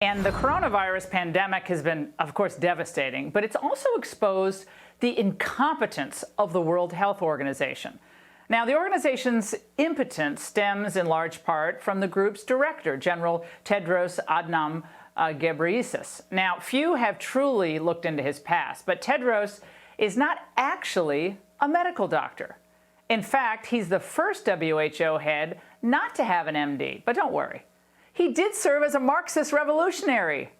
And the coronavirus pandemic has been, of course, devastating, but it's also exposed the incompetence of the World Health Organization. Now, the organization's impotence stems in large part from the group's director, General Tedros Adhanom Ghebreyesus. Now, few have truly looked into his past, but Tedros is not actually a medical doctor. In fact, he's the first WHO head not to have an MD, but don't worry. He did serve as a Marxist revolutionary.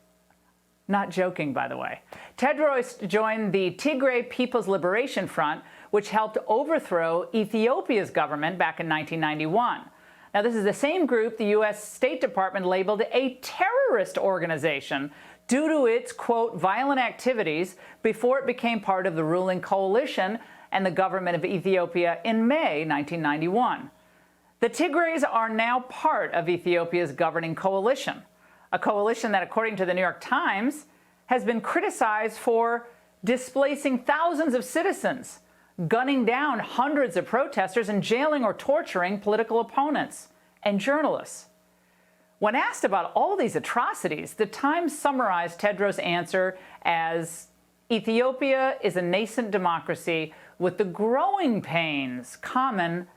Not joking, by the way. Tedros joined the Tigray People's Liberation Front, which helped overthrow Ethiopia's government back in 1991. Now, this is the same group the U.S. State Department labeled a terrorist organization due to its, quote, violent activities before it became part of the ruling coalition and the government of Ethiopia in May 1991. The Tigrays are now part of Ethiopia's governing coalition, a coalition that, according to the New York Times, has been criticized for displacing thousands of citizens, gunning down hundreds of protesters, and jailing or torturing political opponents and journalists. When asked about all these atrocities, the Times summarized Tedros' answer as, Ethiopia is a nascent democracy with the growing pains common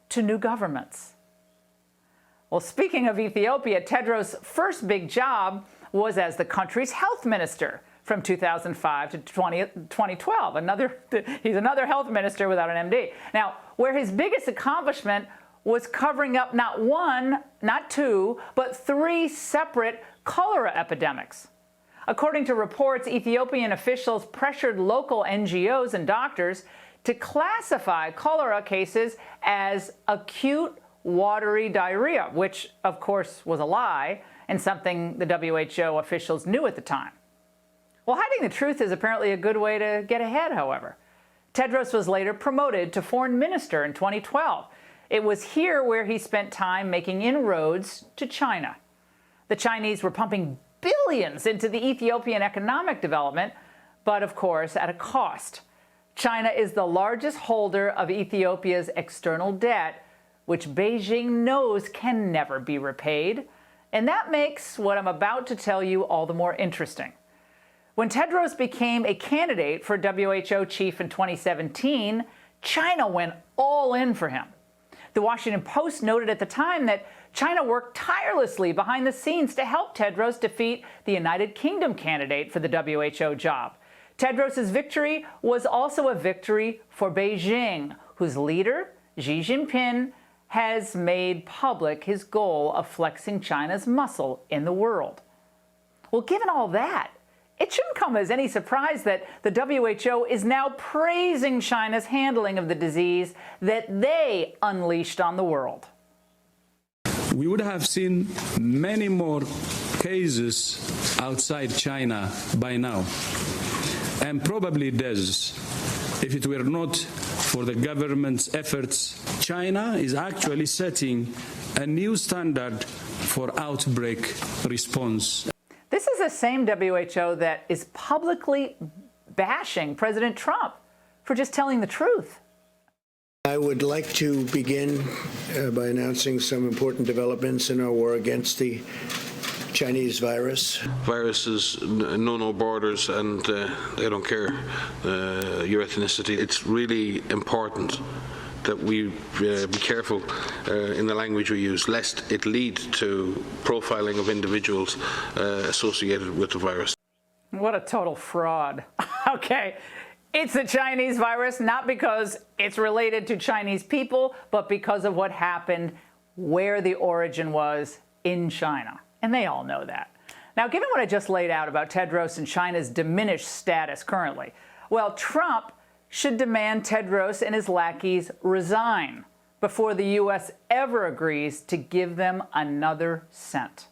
to new governments. Well, speaking of Ethiopia, Tedros' first big job was as the country's health minister from 2005 to 2012. He's another health minister without an MD. Now, where his biggest accomplishment was covering up not one, not two, but three separate cholera epidemics. According to reports, Ethiopian officials pressured local NGOs and doctors to classify cholera cases as acute watery diarrhea, which, of course, was a lie and something the WHO officials knew at the time. Well, hiding the truth is apparently a good way to get ahead, however. Tedros was later promoted to foreign minister in 2012. It was here where he spent time making inroads to China. The Chinese were pumping billions into the Ethiopian economic development, but of course at a cost. China is the largest holder of Ethiopia's external debt, which Beijing knows can never be repaid. And that makes what I'm about to tell you all the more interesting. When Tedros became a candidate for WHO chief in 2017, China went all in for him. The Washington Post noted at the time that China worked tirelessly behind the scenes to help Tedros defeat the United Kingdom candidate for the WHO job. Tedros' victory was also a victory for Beijing, whose leader, Xi Jinping, has made public his goal of flexing China's muscle in the world. Well, given all that, it shouldn't come as any surprise that the WHO is now praising China's handling of the disease that they unleashed on the world. We would have seen many more cases outside China by now, and probably does, if it were not for the government's efforts. China is actually setting a new standard for outbreak response. This is the same WHO that is publicly bashing President Trump for just telling the truth. I would like to begin by announcing some important developments in our war against the Chinese virus. Viruses know no borders, and they don't care your ethnicity. It's really important that we be careful in the language we use, lest it lead to profiling of individuals associated with the virus. What a total fraud. Okay, it's the Chinese virus, not because it's related to Chinese people, but because of what happened where the origin was in China. And they all know that. Now, given what I just laid out about Tedros and China's diminished status currently, well, Trump should demand Tedros and his lackeys resign before the U.S. ever agrees to give them another cent.